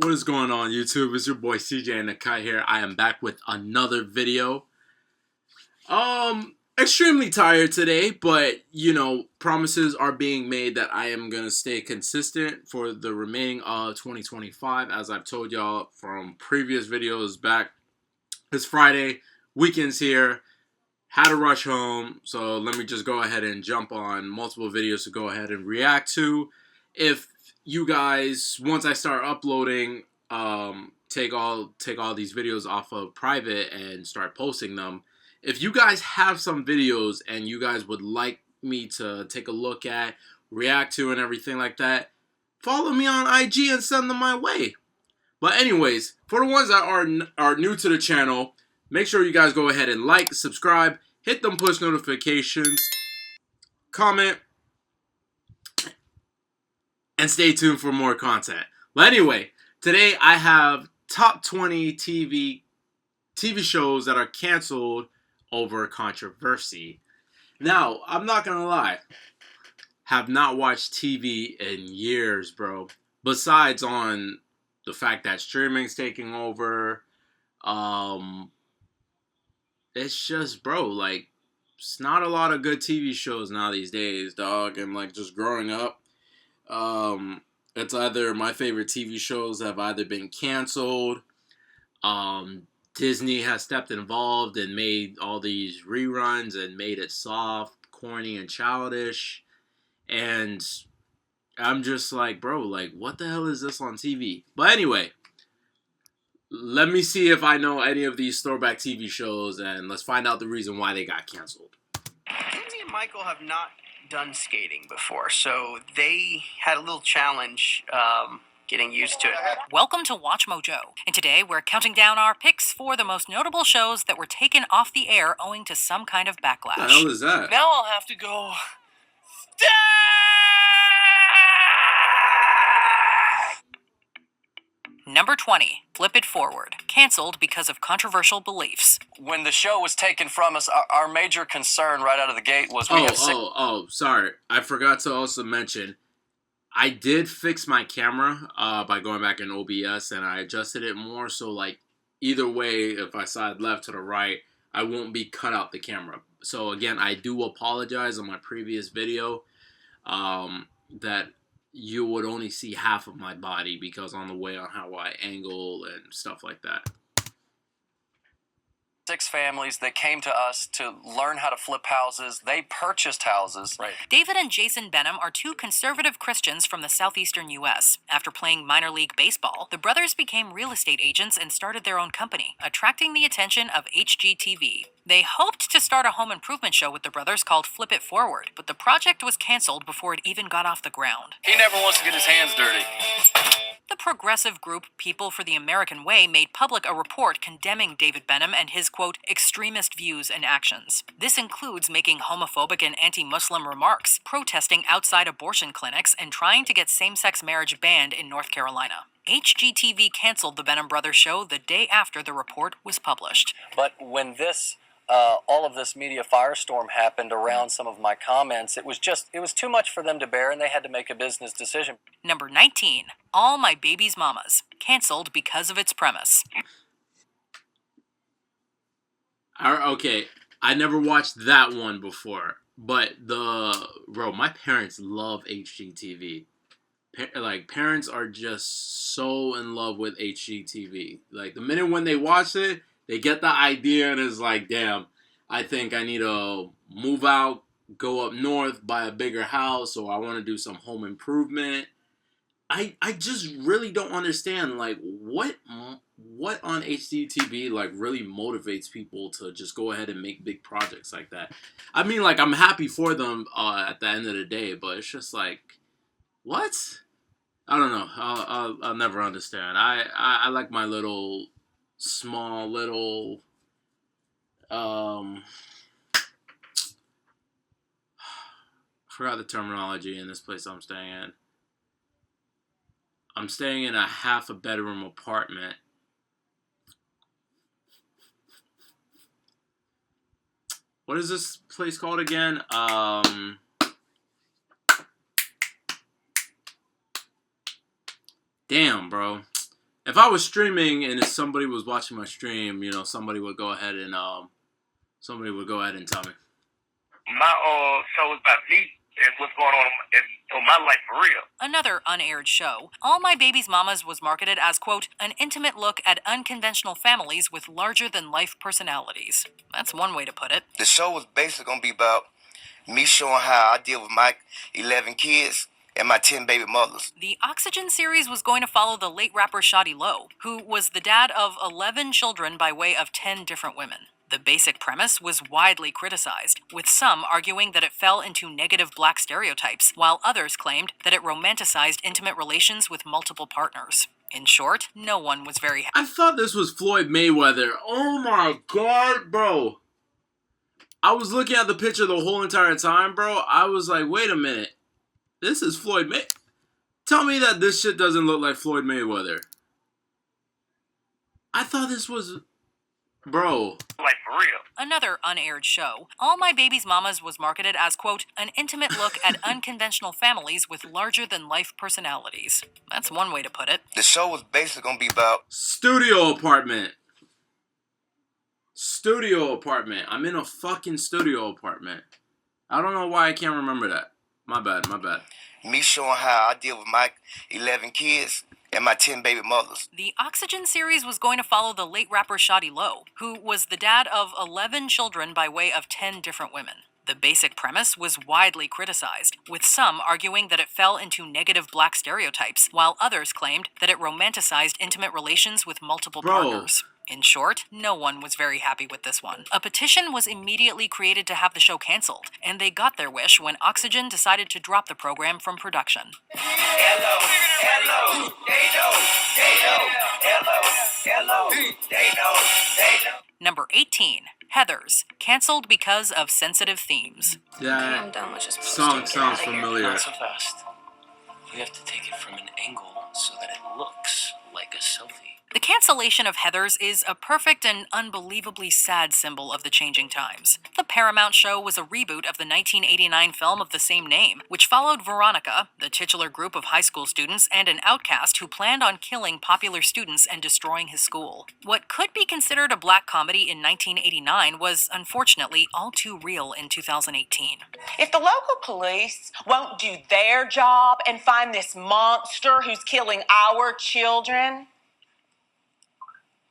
What is going on, YouTube? It's your boy CJ and the Kite here. I am back with another video. Extremely tired today, but you know, promises are being made that I am gonna stay consistent for the remaining of 2025. As I've told y'all from previous videos back, it's Friday, weekend's here. Had to rush home, so let me just go ahead and jump on multiple videos to go ahead and react to. If you guys, once I start uploading, take all these videos off of private and start posting them. If you guys have some videos and you guys would like me to take a look at, react to, and everything like that, follow me on IG and send them my way. But anyways, for the ones that are new to the channel, make sure you guys go ahead and like, subscribe, hit them push notifications, comment, and stay tuned for more content. But anyway, today I have top 20 TV shows that are canceled over controversy. Now, I'm not gonna lie, have not watched TV in years, bro. Besides on the fact that streaming's taking over, it's just, bro, like, it's not a lot of good TV shows now these days, dog. And like, just growing up, it's either my favorite TV shows have either been canceled, Disney has stepped involved and made all these reruns and made it soft, corny, and childish, and I'm just like, bro, like, what the hell is this on TV? But anyway, let me see if I know any of these throwback TV shows, and let's find out the reason why they got canceled. Lindsay and Michael have not done skating before, so they had a little challenge getting used to it. Welcome to Watch Mojo, and today we're counting down our picks for the most notable shows that were taken off the air owing to some kind of backlash. What the hell is that? Now I'll have to go... Number 20, Flip It Forward, canceled because of controversial beliefs. When the show was taken from us, our major concern right out of the gate was sorry. I forgot to also mention, I did fix my camera by going back in OBS, and I adjusted it more so, like, either way, if I side left to the right, I won't be cut out the camera. So again, I do apologize on my previous video that you would only see half of my body because on the way on how I angle and stuff like that. 6 families that came to us to learn how to flip houses. They purchased houses. Right. David and Jason Benham are 2 conservative Christians from the southeastern U.S. After playing minor league baseball, the brothers became real estate agents and started their own company, attracting the attention of HGTV. They hoped to start a home improvement show with the brothers called Flip It Forward, but the project was canceled before it even got off the ground. He never wants to get his hands dirty. The progressive group People for the American Way made public a report condemning David Benham and his, quote, extremist views and actions. This includes making homophobic and anti-Muslim remarks, protesting outside abortion clinics, and trying to get same-sex marriage banned in North Carolina. HGTV canceled the Benham Brothers show the day after the report was published. But when all of this media firestorm happened around some of my comments, it was too much for them to bear, and they had to make a business decision. Number 19, All My Baby's Mamas, canceled because of its premise. Okay, I never watched that one before, but my parents love HGTV. Like, parents are just so in love with HGTV. Like, the minute when they watch it, they get the idea and it's like, damn, I think I need to move out, go up north, buy a bigger house, or I want to do some home improvement. I just really don't understand, like, what on HGTV, like, really motivates people to just go ahead and make big projects like that. I mean, like, I'm happy for them at the end of the day, but it's just like, what? I don't know. I'll never understand. I like my little... small little forgot the terminology in this place I'm staying in. I'm staying in a half a bedroom apartment. What is this place called again? Damn, bro. if I was streaming and if somebody was watching my stream, you know, somebody would go ahead and tell me. My show is about me and what's going on in my life for real. Another unaired show, All My Baby's Mamas was marketed as, quote, an intimate look at unconventional families with larger-than-life personalities. That's one way to put it. The show was basically going to be about me showing how I deal with my 11 kids and my 10 baby mothers. The Oxygen series was going to follow the late rapper Shawty Low, who was the dad of 11 children by way of 10 different women. The basic premise was widely criticized, with some arguing that it fell into negative black stereotypes, while others claimed that it romanticized intimate relations with multiple partners. In short, no one was very happy. I thought this was Floyd Mayweather. Oh my god, bro. I was looking at the picture the whole entire time, bro. I was like, wait a minute. This is Floyd May. Tell me that this shit doesn't look like Floyd Mayweather. I thought this was... Bro. Like, for real. Another unaired show, All My Baby's Mamas was marketed as, quote, an intimate look at unconventional families with larger-than-life personalities. That's one way to put it. The show was basically going to be about... Studio apartment. Studio apartment. I'm in a fucking studio apartment. I don't know why I can't remember that. My bad. Me showing how I deal with my 11 kids and my 10 baby mothers. The Oxygen series was going to follow the late rapper Shawty Low, who was the dad of 11 children by way of 10 different women. The basic premise was widely criticized, with some arguing that it fell into negative black stereotypes, while others claimed that it romanticized intimate relations with multiple partners. In short, no one was very happy with this one. A petition was immediately created to have the show canceled, and they got their wish when Oxygen decided to drop the program from production. Hello, they know. Number 18, Heathers, canceled because of sensitive themes. That I'm done with just song sounds familiar. Not so fast. We have to take it from an angle so that it looks like a selfie. The cancellation of Heathers is a perfect and unbelievably sad symbol of the changing times. The Paramount show was a reboot of the 1989 film of the same name, which followed Veronica, the titular group of high school students, and an outcast who planned on killing popular students and destroying his school. What could be considered a black comedy in 1989 was, unfortunately, all too real in 2018. If the local police won't do their job and find this monster who's killing our children,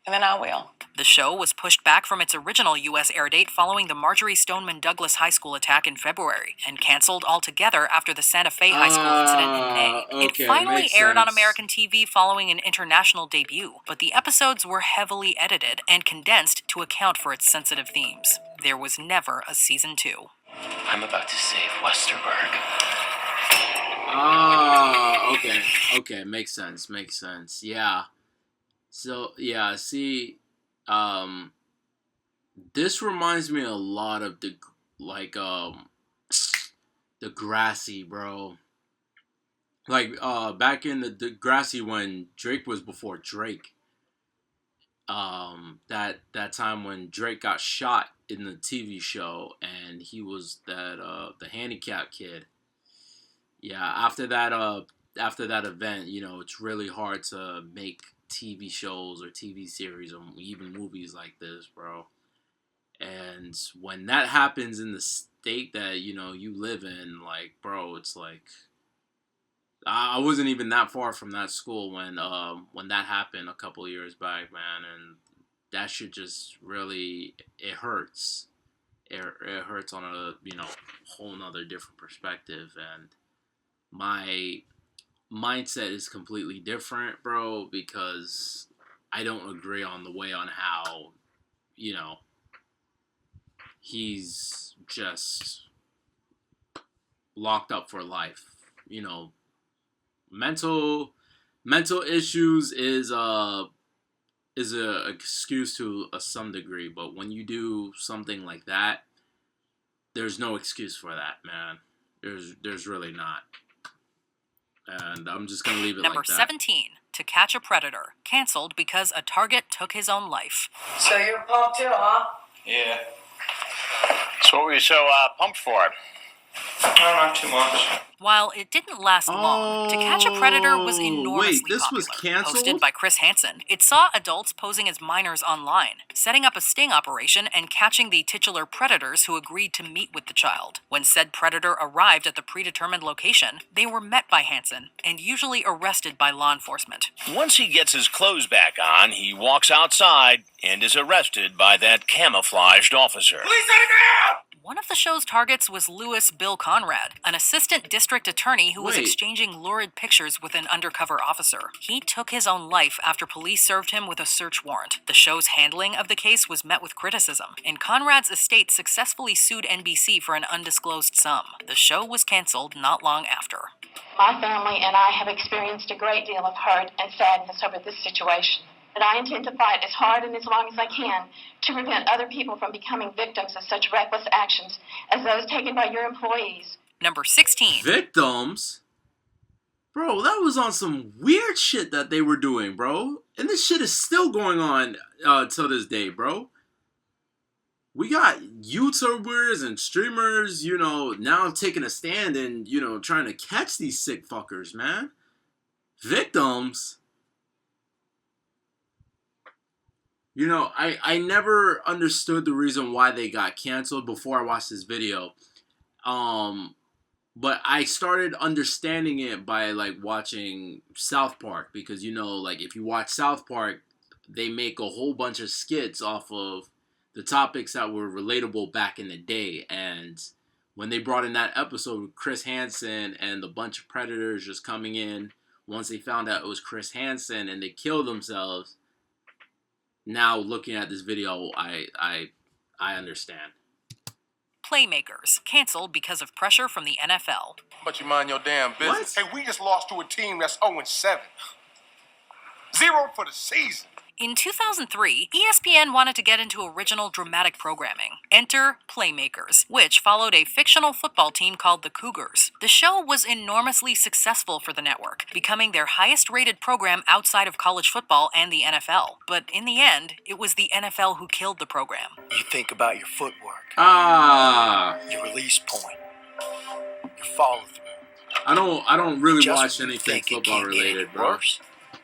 and then I will. The show was pushed back from its original U.S. air date following the Marjorie Stoneman Douglas High School attack in February, and canceled altogether after the Santa Fe High School incident in May. Okay, it finally makes aired on sense. American TV following an international debut, but the episodes were heavily edited and condensed to account for its sensitive themes. There was never a season 2. I'm about to save Westerberg. Okay, makes sense. Yeah. So, yeah, see, this reminds me a lot of Degrassi, bro. Like, back in the Degrassi when Drake was before Drake. That time when Drake got shot in the TV show and he was the handicapped kid. Yeah, after that event, you know, it's really hard to make TV shows or TV series or even movies like this, bro. And when that happens in the state that, you know, you live in, like, bro, it's like I wasn't even that far from that school when that happened a couple of years back, man, and that shit just really, it hurts. It hurts on a, you know, whole nother different perspective, and my mindset is completely different, bro, because I don't agree on the way on how, you know, he's just locked up for life. You know, mental issues is a excuse to some degree, but when you do something like that, there's no excuse for that, man. There's really not. And I'm just gonna leave it Number like that. 17, To Catch a Predator, canceled because a target took his own life. So you're pumped too, huh? Yeah. So what were you so pumped for? I don't have too much. While it didn't last long, To Catch a Predator was enormously wait, this was popular. canceled? Hosted by Chris Hansen, it saw adults posing as minors online, setting up a sting operation and catching the titular predators who agreed to meet with the child. When said predator arrived at the predetermined location, they were met by Hansen and usually arrested by law enforcement. Once he gets his clothes back on, he walks outside and is arrested by that camouflaged officer. Police on the ground! One of the show's targets was Louis Bill Conrad, an assistant district attorney who was Wait. exchanging lurid pictures with an undercover officer. He took his own life after police served him with a search warrant. The show's handling of the case was met with criticism, and Conrad's estate successfully sued NBC for an undisclosed sum. The show was canceled not long after. My family and I have experienced a great deal of hurt and sadness over this situation. But I intend to fight as hard and as long as I can to prevent other people from becoming victims of such reckless actions as those taken by your employees. Number 16. Victims? Bro, that was on some weird shit that they were doing, bro. And this shit is still going on till this day, bro. We got YouTubers and streamers, you know, now taking a stand and, you know, trying to catch these sick fuckers, man. Victims? You know, I never understood the reason why they got canceled before I watched this video. But I started understanding it by, like, watching South Park. Because, you know, like, if you watch South Park, they make a whole bunch of skits off of the topics that were relatable back in the day. And when they brought in that episode with Chris Hansen and the bunch of predators just coming in, once they found out it was Chris Hansen and they killed themselves, now looking at this video, I understand. Playmakers, canceled because of pressure from the NFL. But you mind your damn business. What? Hey, we just lost to a team that's 0-7. 0 for the season. In 2003, ESPN wanted to get into original dramatic programming. Enter Playmakers, which followed a fictional football team called the Cougars. The show was enormously successful for the network, becoming their highest-rated program outside of college football and the NFL. But in the end, it was the NFL who killed the program. You think about your footwork, Your release point, your follow through. I don't really Just watch when you anything think it football can't get any related, bro. worse.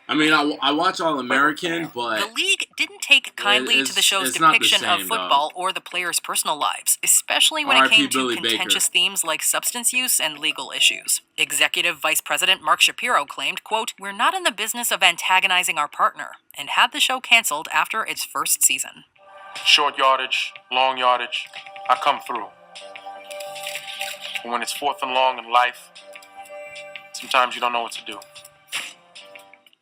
I mean, I watch All American, but The league didn't take kindly to the show's it's not the depiction of same, football or the players' personal lives, especially when it R.I.P. came to Billy Baker. contentious themes like substance use and legal issues. Executive Vice President Mark Shapiro claimed, quote, "We're not in the business of antagonizing our partner," and had the show canceled after its first season. Short yardage, long yardage, I come through. But when it's 4th and long in life, sometimes you don't know what to do.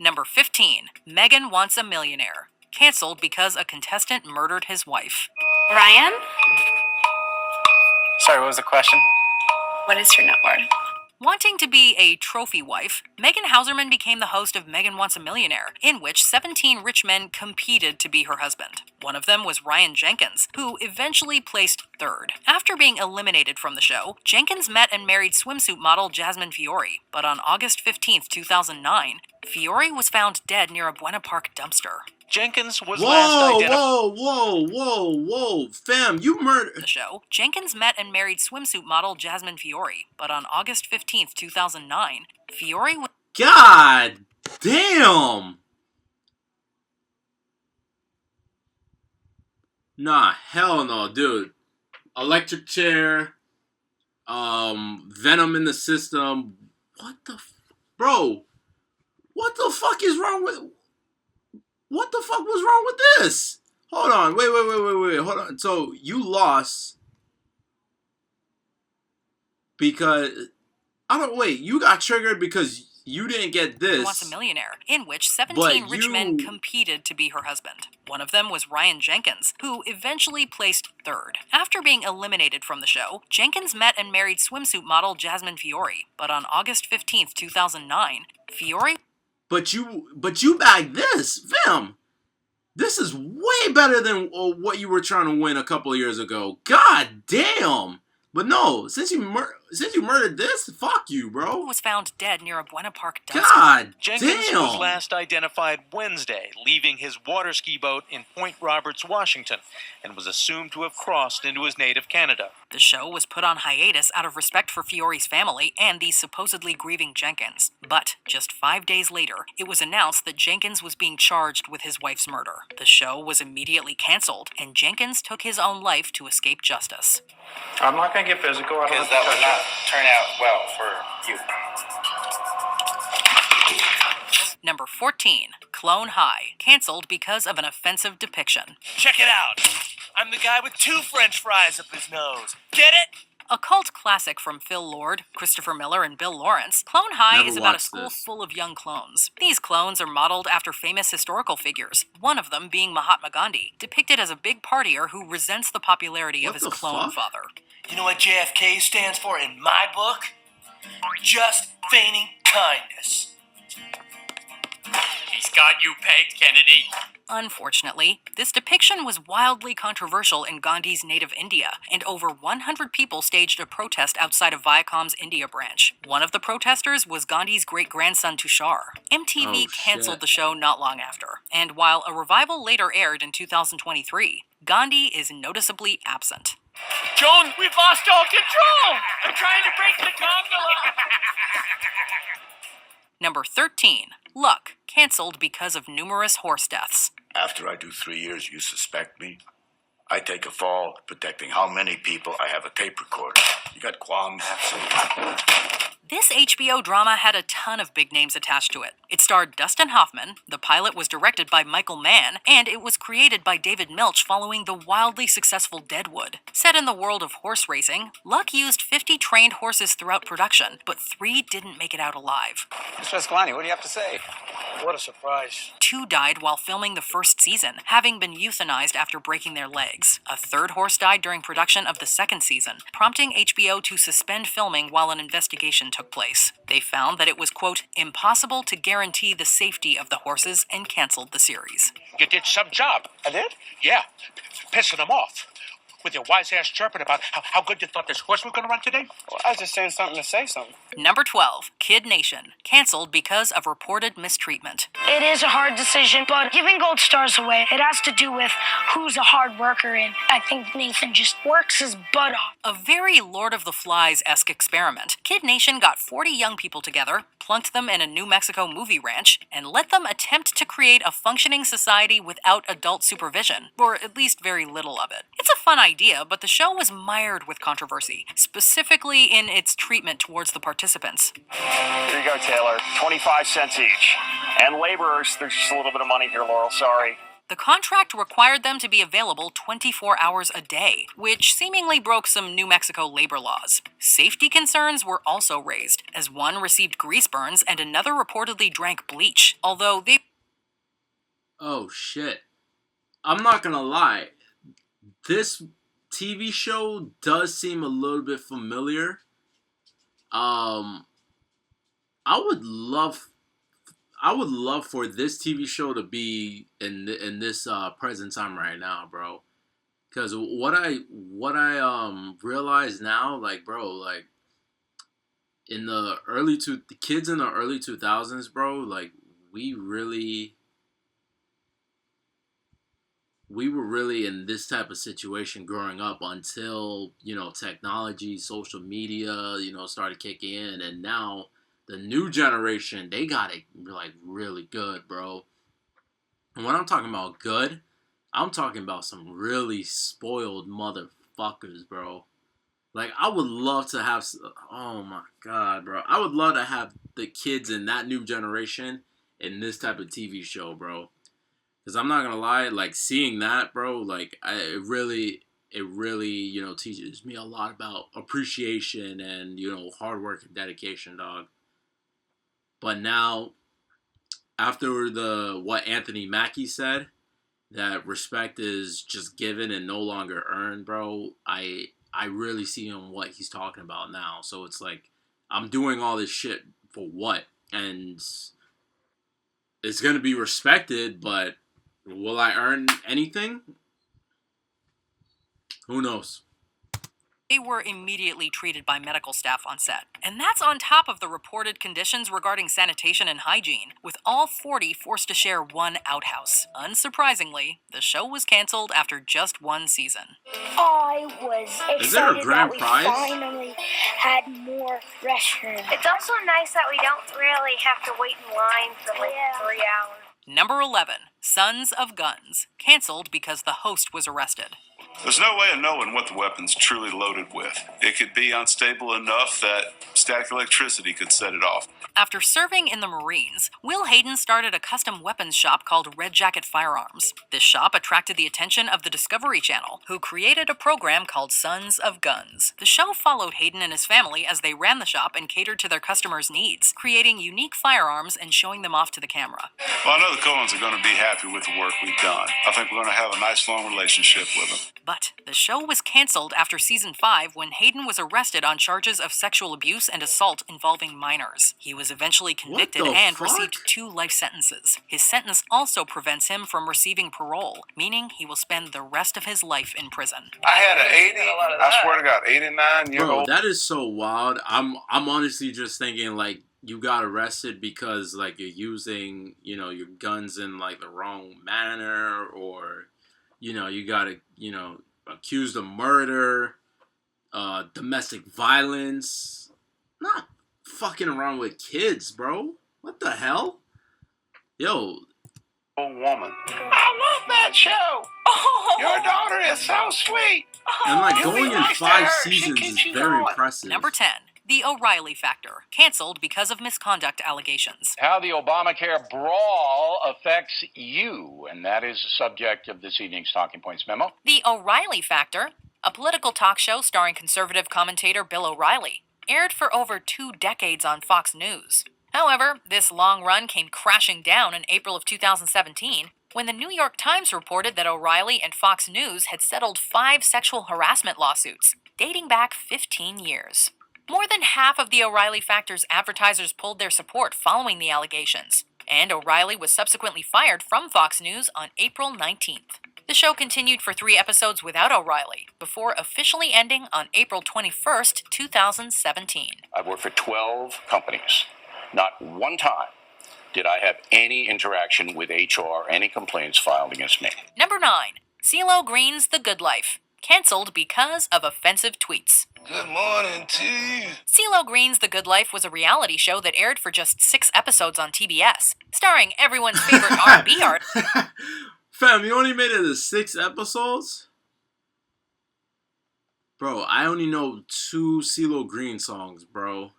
Number 15. Megan Wants a Millionaire. Canceled because a contestant murdered his wife. Ryan, Sorry, what was the question? what is your net worth? Wanting to be a trophy wife, Megan Hauserman became the host of Megan Wants a Millionaire, in which 17 rich men competed to be her husband. One of them was Ryan Jenkins, who eventually placed third. After being eliminated from the show, Jenkins met and married swimsuit model Jasmine Fiore, but on August 15, 2009, Fiore was found dead near a Buena Park dumpster. Jenkins was last identified. Whoa, fam, you murdered. The show, Jenkins met and married swimsuit model Jasmine Fiore, but on August 15, 2009, Fiore was... God damn. Nah, hell no, dude. Electric chair, venom in the system. What the bro? What the fuck is wrong with? What the fuck was wrong with this? Hold on, wait, hold on. So you lost because you got triggered because you didn't get this. Wants a Millionaire, in which 17 rich men competed to be her husband. One of them was Ryan Jenkins, who eventually placed third. After being eliminated from the show, Jenkins met and married swimsuit model Jasmine Fiore, but on August 15, 2009, Fiore... But you bagged this, fam. This is way better than what you were trying to win a couple of years ago. God damn. But no, since since you murdered this, fuck you, bro. Was found dead near a Buena Park dumpster. God Jenkins damn. was last identified Wednesday, leaving his water ski boat in Point Roberts, Washington, and was assumed to have crossed into his native Canada. The show was put on hiatus out of respect for Fiore's family and the supposedly grieving Jenkins. But just 5 days later, it was announced that Jenkins was being charged with his wife's murder. The show was immediately canceled, and Jenkins took his own life to escape justice. I'm not going to get physical. I don't Because have that to would not turn out well for you. Number 14, Clone High, canceled because of an offensive depiction. Check it out. I'm the guy with 2 French fries up his nose. Get it? A cult classic from Phil Lord, Christopher Miller, and Bill Lawrence, Clone High Never is about a watched school this. full of young clones. These clones are modeled after famous historical figures, one of them being Mahatma Gandhi, depicted as a big partier who resents the popularity of What his the clone fuck? father. You know what JFK stands for in my book? Just feigning kindness. He's got you pegged, Kennedy. Unfortunately, this depiction was wildly controversial in Gandhi's native India, and over 100 people staged a protest outside of Viacom's India branch. One of the protesters was Gandhi's great-grandson Tushar. MTV canceled the show not long after, and while a revival later aired in 2023, Gandhi is noticeably absent. Joan, we've lost all control! I'm trying to break the gondola! Number 13, Luck, canceled because of numerous horse deaths. After I do 3 years, you suspect me? I take a fall protecting how many people. I have a tape recorder. You got qualms? This HBO drama had a ton of big names attached to it. It starred Dustin Hoffman, the pilot was directed by Michael Mann, and it was created by David Milch following the wildly successful Deadwood. Set in the world of horse racing, Luck used 50 trained horses throughout production, but 3 didn't make it out alive. Mr. Escalante, what do you have to say? What a surprise. 2 died while filming the first season, having been euthanized after breaking their legs. A 3rd horse died during production of the 2nd season, prompting HBO to suspend filming while an investigation took place. They found that it was, quote, impossible to guarantee the safety of the horses and canceled the series. You did some job. I did? Yeah, pissing them off. With your wise ass chirping about how good you thought this horse was going to run today? Well, I was just saying something to say something. Number 12, Kid Nation, canceled because of reported mistreatment. It is a hard decision, but giving gold stars away, it has to do with who's a hard worker, and I think Nathan just works his butt off. A very Lord of the Flies-esque experiment. Kid Nation got 40 young people together, plunked them in a New Mexico movie ranch, and let them attempt to create a functioning society without adult supervision, or at least very little of it. It's a fun idea, but the show was mired with controversy, specifically in its treatment towards the participants. Here you go, Taylor. 25 cents each. And laborers, there's just a little bit of money here, Laurel. Sorry. The contract required them to be available 24 hours a day, which seemingly broke some New Mexico labor laws. Safety concerns were also raised, as one received grease burns and another reportedly drank bleach, although they... Oh, shit. I'm not gonna lie. This TV show does seem a little bit familiar. I would love for this TV show to be in this present time right now, bro. Because what I realize now, like, bro, like in the kids in the early 2000s, bro, like we were really in this type of situation growing up until, technology, social media, started kicking in. And now the new generation, they got it like really good, bro. And when I'm talking about good, I'm talking about some really spoiled motherfuckers, bro. Like, I would love to have, oh my God, bro. I would love to have the kids in that new generation in this type of TV show, bro. Because I'm not going to lie, like, seeing that, bro, like, it really, teaches me a lot about appreciation and, hard work and dedication, dog. But now, after what Anthony Mackie said, that respect is just given and no longer earned, bro, I really see him what he's talking about now. So it's like, I'm doing all this shit for what? And it's going to be respected, but will I earn anything? Who knows? They were immediately treated by medical staff on set. And that's on top of the reported conditions regarding sanitation and hygiene, with all 40 forced to share one outhouse. Unsurprisingly, the show was canceled after just one season. I was Is there a excited grand that we prize? finally had more restrooms. It's also nice that we don't really have to wait in line for like 3 hours. Number 11, Sons of Guns, canceled because the host was arrested. There's no way of knowing what the weapon's truly loaded with. It could be unstable enough that static electricity could set it off. After serving in the Marines, Will Hayden started a custom weapons shop called Red Jacket Firearms. This shop attracted the attention of the Discovery Channel, who created a program called Sons of Guns. The show followed Hayden and his family as they ran the shop and catered to their customers' needs, creating unique firearms and showing them off to the camera. Well, I know the Coens are going to be happy with the work we've done. I think we're going to have a nice long relationship with them. But the show was canceled after season 5 when Hayden was arrested on charges of sexual abuse and assault involving minors. He was eventually convicted and received 2 life sentences. His sentence also prevents him from receiving parole, meaning he will spend the rest of his life in prison. I had an 80, I swear to God, 89-year-old. Bro, that is so wild. I'm honestly just thinking, like, you got arrested because, like, you're using, you know, your guns in, like, the wrong manner, or, you know, you got, accused of murder, domestic violence. Not fucking around with kids, bro. What the hell? Yo. Old woman. I love that show. Your daughter is so sweet. And, like, going in 5 seasons is very impressive. Number 10. The O'Reilly Factor, canceled because of misconduct allegations. How the Obamacare brawl affects you, and that is the subject of this evening's Talking Points memo. The O'Reilly Factor, a political talk show starring conservative commentator Bill O'Reilly, aired for over 2 decades on Fox News. However, this long run came crashing down in April of 2017 when the New York Times reported that O'Reilly and Fox News had settled 5 sexual harassment lawsuits, dating back 15 years. More than half of the O'Reilly Factor's advertisers pulled their support following the allegations, and O'Reilly was subsequently fired from Fox News on April 19th. The show continued for 3 episodes without O'Reilly, before officially ending on April 21st, 2017. I've worked for 12 companies. Not one time did I have any interaction with HR, any complaints filed against me. Number 9. CeeLo Green's The Good Life, canceled because of offensive tweets. Good morning to you. CeeLo Green's The Good Life was a reality show that aired for just 6 episodes on TBS, starring everyone's favorite R&B artist. Fam, you only made it to 6 episodes? Bro, I only know 2 CeeLo Green songs, bro.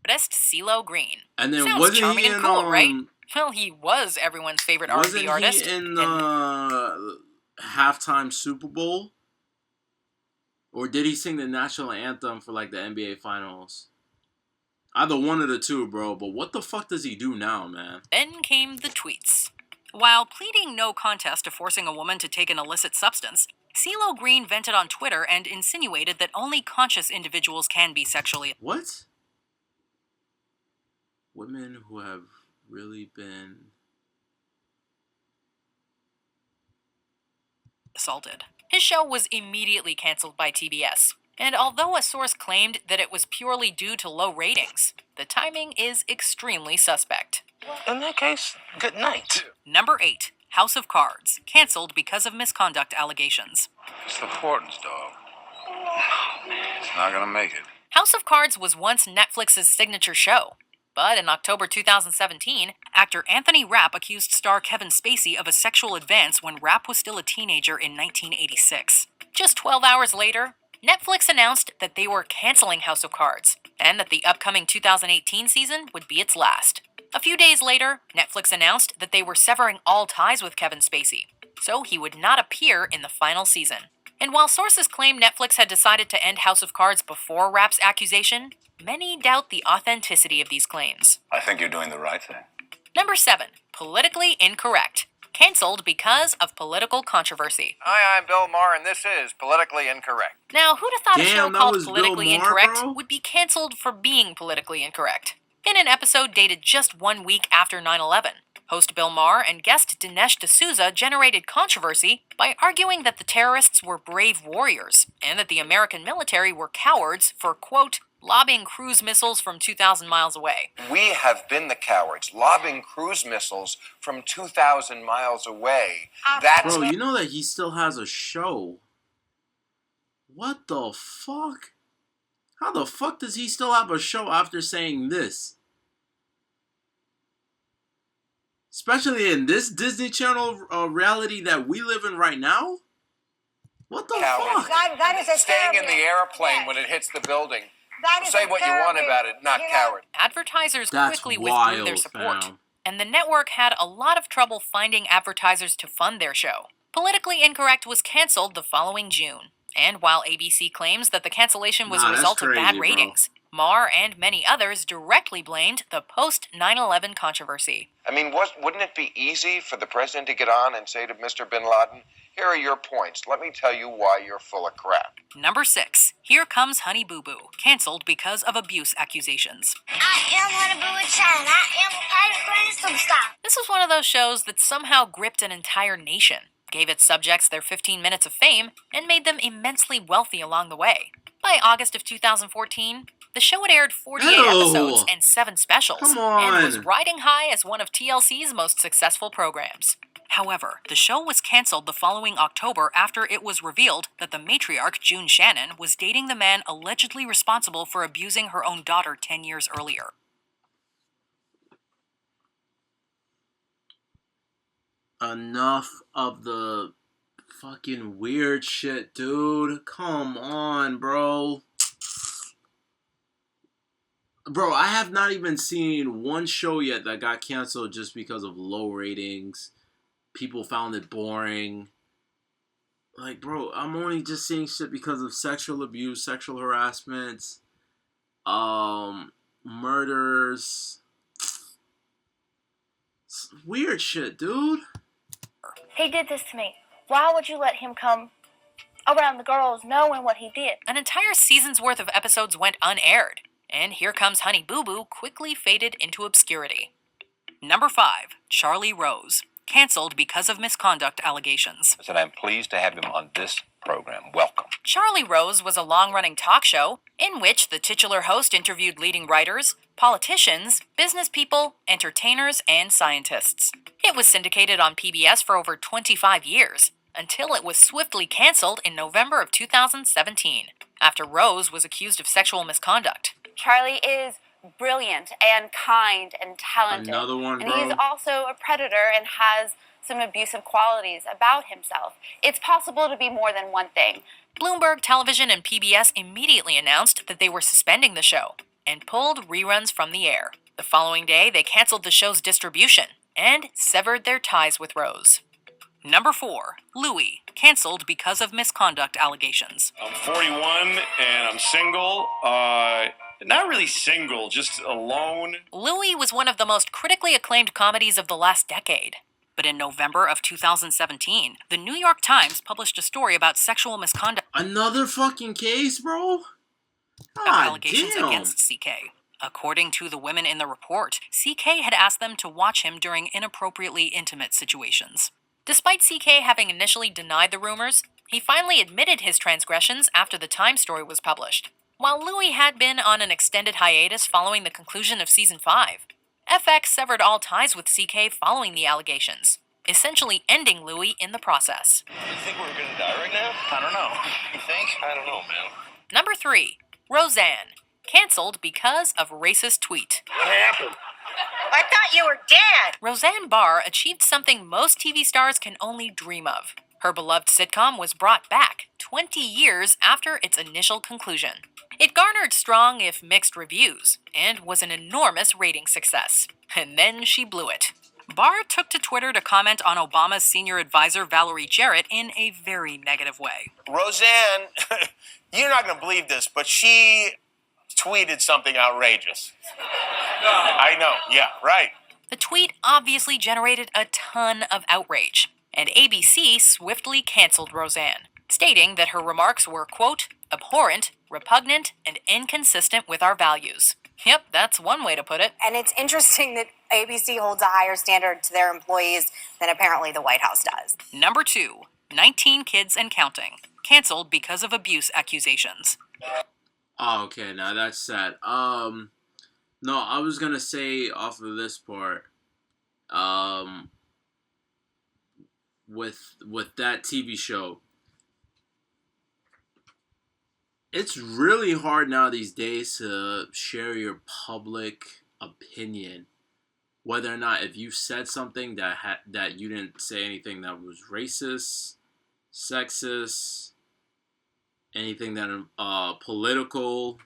CeeLo Green. And then Sounds wasn't charming he in, and cool, right? Well, he was everyone's favorite R&B artist. Wasn't he in the halftime Super Bowl? Or did he sing the national anthem for, like, the NBA Finals? Either one of the two, bro. But what the fuck does he do now, man? Then came the tweets. While pleading no contest to forcing a woman to take an illicit substance, CeeLo Green vented on Twitter and insinuated that only conscious individuals can be sexually... What? Women who have really been... assaulted. His show was immediately canceled by TBS, and although a source claimed that it was purely due to low ratings, the timing is extremely suspect. In that case, good night. Number 8. House of Cards, canceled because of misconduct allegations. It's the Hortons, dog. Oh, man, it's not gonna make it. House of Cards was once Netflix's signature show, but in October 2017, actor Anthony Rapp accused star Kevin Spacey of a sexual advance when Rapp was still a teenager in 1986. Just 12 hours later, Netflix announced that they were canceling House of Cards, and that the upcoming 2018 season would be its last. A few days later, Netflix announced that they were severing all ties with Kevin Spacey, so he would not appear in the final season. And while sources claim Netflix had decided to end House of Cards before Rapp's accusation, many doubt the authenticity of these claims. I think you're doing the right thing. Number 7. Politically Incorrect, canceled because of political controversy. Hi, I'm Bill Maher, and this is Politically Incorrect. Now, who'd have thought a show called Politically Bill Maher, Incorrect bro? would be canceled for being politically incorrect? In an episode dated just 1 week after 9/11, Host Bill Maher and guest Dinesh D'Souza generated controversy by arguing that the terrorists were brave warriors and that the American military were cowards for, quote, lobbing cruise missiles from 2,000 miles away. We have been the cowards, lobbing cruise missiles from 2,000 miles away. That's Bro, you know that he still has a show. What the fuck? How the fuck does he still have a show after saying this? Especially in this Disney Channel reality that we live in right now? What the fuck? That is a staying in the airplane when it hits the building. Say what you want about it, not coward. Advertisers That's quickly withdrew their wild, support, fam. and the network had a lot of trouble finding advertisers to fund their show. Politically Incorrect was canceled the following June, and while ABC claims that the cancellation was a result of bad ratings, Maher and many others directly blamed the post-9/11 controversy. I mean, wouldn't it be easy for the president to get on and say to Mr. Bin Laden, here are your points. Let me tell you why you're full of crap. Number 6. Here Comes Honey Boo Boo, canceled because of abuse accusations. I am Honey Boo Boo Chan. I am a pirate superstar. This was one of those shows that somehow gripped an entire nation, gave its subjects their 15 minutes of fame, and made them immensely wealthy along the way. By August of 2014, the show had aired 48 episodes and 7 specials, and was riding high as one of TLC's most successful programs. However, the show was canceled the following October after it was revealed that the matriarch, June Shannon, was dating the man allegedly responsible for abusing her own daughter 10 years earlier. Enough of the fucking weird shit, dude. Come on, bro. Bro, I have not even seen one show yet that got canceled just because of low ratings. People found it boring. Like, bro, I'm only just seeing shit because of sexual abuse, sexual harassment, murders. It's weird shit, dude. He did this to me. Why would you let him come around the girls knowing what he did? An entire season's worth of episodes went unaired, and Here Comes Honey Boo Boo quickly faded into obscurity. Number 5. Charlie Rose, canceled because of misconduct allegations. And I'm pleased to have him on this program. Welcome. Charlie Rose was a long-running talk show in which the titular host interviewed leading writers, politicians, business people, entertainers, and scientists. It was syndicated on PBS for over 25 years, until it was swiftly canceled in November of 2017, after Rose was accused of sexual misconduct. Charlie is brilliant and kind and talented. Another one, and bro. he's also a predator and has some abusive qualities about himself. It's possible to be more than one thing. Bloomberg Television and PBS immediately announced that they were suspending the show and pulled reruns from the air. The following day, they canceled the show's distribution and severed their ties with Rose. Number 4. Louis, canceled because of misconduct allegations. I'm 41 and I'm single. Not really single, just alone. Louis was one of the most critically acclaimed comedies of the last decade. But in November of 2017, the New York Times published a story about sexual misconduct. Another fucking case, bro? Allegations damn. against CK. According to the women in the report, CK had asked them to watch him during inappropriately intimate situations. Despite CK having initially denied the rumors, he finally admitted his transgressions after the Times story was published. While Louis had been on an extended hiatus following the conclusion of Season 5, FX severed all ties with CK following the allegations, essentially ending Louis in the process. You think we're gonna die right now? I don't know. You think? I don't know, man. Number 3. Roseanne, canceled because of racist tweet. What happened? I thought you were dead. Roseanne Barr achieved something most TV stars can only dream of. Her beloved sitcom was brought back 20 years after its initial conclusion. It garnered strong, if mixed, reviews, and was an enormous rating success. And then she blew it. Barr took to Twitter to comment on Obama's senior advisor Valerie Jarrett in a very negative way. Roseanne, you're not going to believe this, but she tweeted something outrageous. I know, yeah, right. The tweet obviously generated a ton of outrage, and ABC swiftly canceled Roseanne, stating that her remarks were, quote, abhorrent, repugnant, and inconsistent with our values. Yep, that's one way to put it. And it's interesting that ABC holds a higher standard to their employees than apparently the White House does. Number 2, 19 Kids and Counting, canceled because of abuse accusations. Oh, okay, now that's sad. No, I was gonna say off of this part, with that TV show, it's really hard now these days to share your public opinion, whether or not if you said something that you didn't say anything that was racist, sexist, anything that political,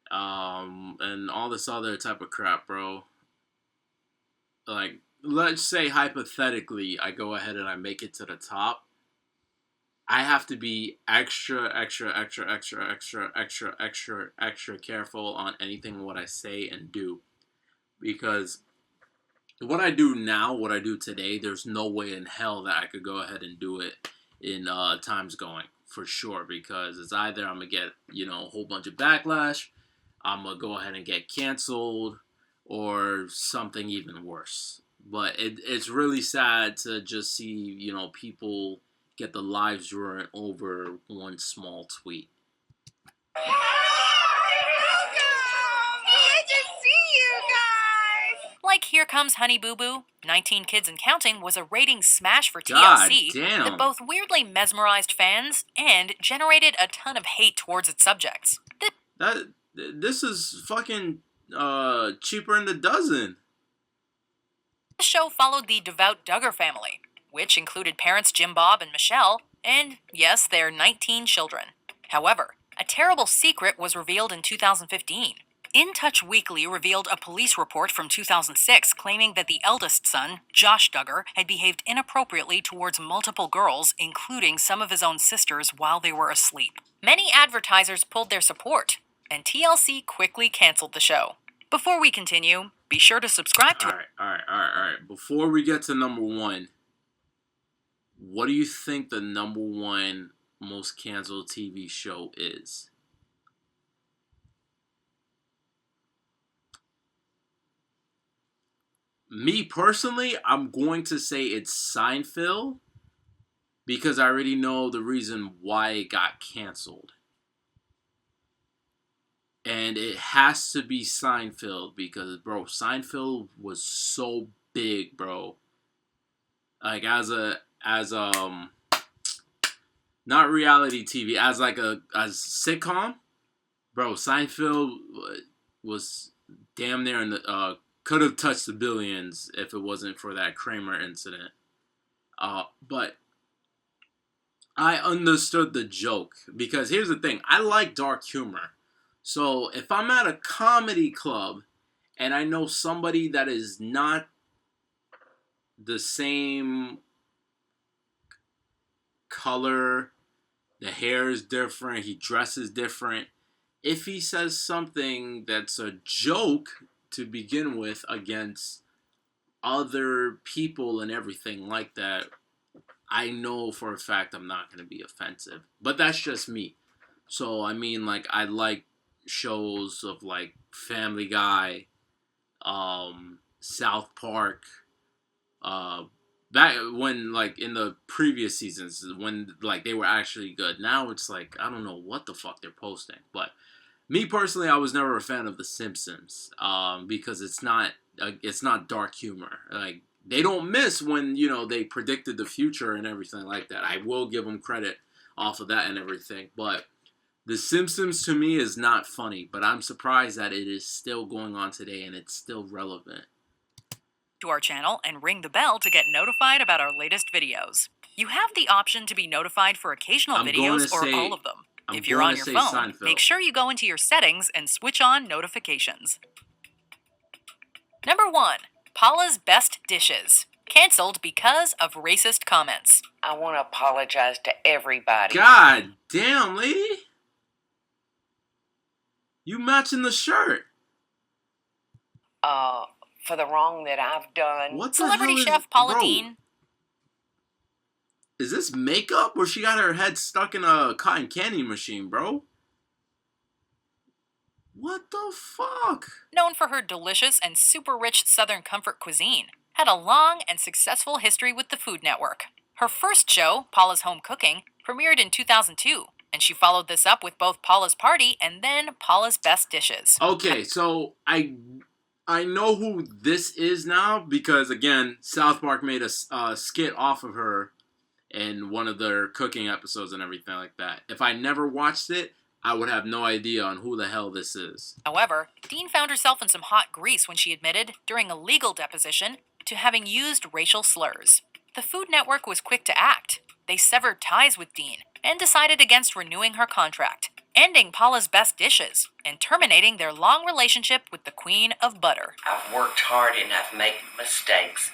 and all this other type of crap, bro. Like, let's say hypothetically, I go ahead and I make it to the top. I have to be extra careful on anything what I say and do, because what I do now, what I do today, there's no way in hell that I could go ahead and do it in times going, for sure, because it's either I'm going to get, a whole bunch of backlash, I'm going to go ahead and get canceled, or something even worse. But it's really sad to just see, people get their lives ruined over one small tweet. Like Here Comes Honey Boo Boo, 19 Kids and Counting was a ratings smash for God TLC damn. that both weirdly mesmerized fans and generated a ton of hate towards its subjects. This is fucking cheaper in the dozen. The show followed the devout Duggar family, which included parents Jim Bob and Michelle, and yes, their 19 children. However, a terrible secret was revealed in 2015. In Touch Weekly revealed a police report from 2006 claiming that the eldest son, Josh Duggar, had behaved inappropriately towards multiple girls, including some of his own sisters, while they were asleep. Many advertisers pulled their support, and TLC quickly canceled the show. Before we continue, be sure to subscribe to it. All right. Before we get to number 1, what do you think the number 1 most canceled TV show is? Me personally, I'm going to say it's Seinfeld, because I already know the reason why it got canceled. And it has to be Seinfeld because, bro, Seinfeld was so big, bro. Like, as not reality TV, as sitcom, bro, Seinfeld was damn near in the, could have touched the billions if it wasn't for that Kramer incident. But I understood the joke, because here's the thing, I like dark humor. So if I'm at a comedy club and I know somebody that is not the same color, the hair is different, he dresses different, if he says something that's a joke to begin with against other people and everything like that, I know for a fact I'm not going to be offensive. But that's just me. So, I mean, like, I like shows of, like, Family Guy, South Park, back when, like, in the previous seasons, when, like, they were actually good. Now it's like, I don't know what the fuck they're posting. But me personally, I was never a fan of The Simpsons, because it's not dark humor. Like, they don't miss when, they predicted the future and everything like that. I will give them credit off of that and everything. But The Simpsons, to me, is not funny. But I'm surprised that it is still going on today and it's still relevant. To our channel and ring the bell to get notified about our latest videos. You have the option to be notified for occasional videos or all of them. If you're on your phone, Seinfeld. Make sure you go into your settings and switch on notifications. Number 1, Paula's Best Dishes. Canceled because of racist comments. I want to apologize to everybody. God damn, lady. You matching the shirt. For the wrong that I've done. What the Celebrity hell is, chef Paula bro, Deen. Is this makeup or she got her head stuck in a cotton candy machine, bro? What the fuck? Known for her delicious and super rich Southern comfort cuisine, had a long and successful history with the Food Network. Her first show, Paula's Home Cooking, premiered in 2002, and she followed this up with both Paula's Party and then Paula's Best Dishes. Okay, so I know who this is now because, again, South Park made a skit off of her in one of their cooking episodes and everything like that. If I never watched it, I would have no idea on who the hell this is. However, Dean found herself in some hot grease when she admitted, during a legal deposition, to having used racial slurs. The Food Network was quick to act. They severed ties with Dean and decided against renewing her contract, ending Paula's Best Dishes, and terminating their long relationship with the Queen of Butter. I've worked hard and I've made mistakes,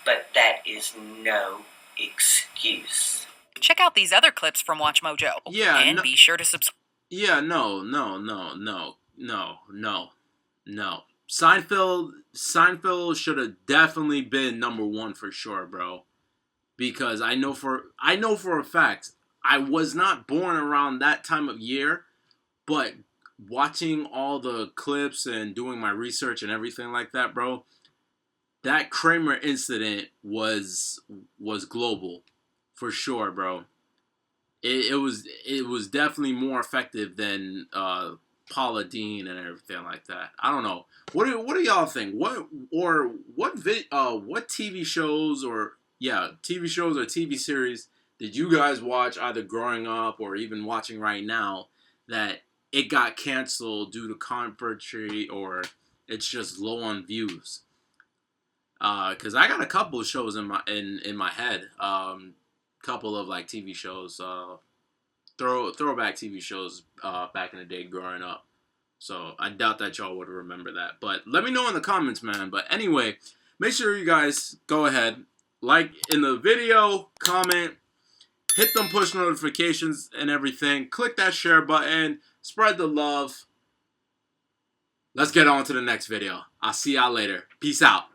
but that is no excuse. Check out these other clips from Watch Mojo. Yeah, and no- be sure to subscribe. Yeah, no. Seinfeld should have definitely been number one for sure, bro. Because I know for a fact, I was not born around that time of year, but watching all the clips and doing my research and everything like that, bro, that Kramer incident was global, for sure, bro. It was definitely more effective than Paula Deen and everything like that. I don't know. What do y'all think? What TV shows or TV series did you guys watch either growing up or even watching right now that it got canceled due to controversy or it's just low on views? Because I got a couple of shows in my head. Couple of like TV shows, throwback TV shows back in the day growing up. So I doubt that y'all would remember that. But let me know in the comments, man. But anyway, make sure you guys go ahead, like in the video, comment, hit them push notifications and everything. Click that share button, spread the love. Let's get on to the next video. I'll see y'all later. Peace out.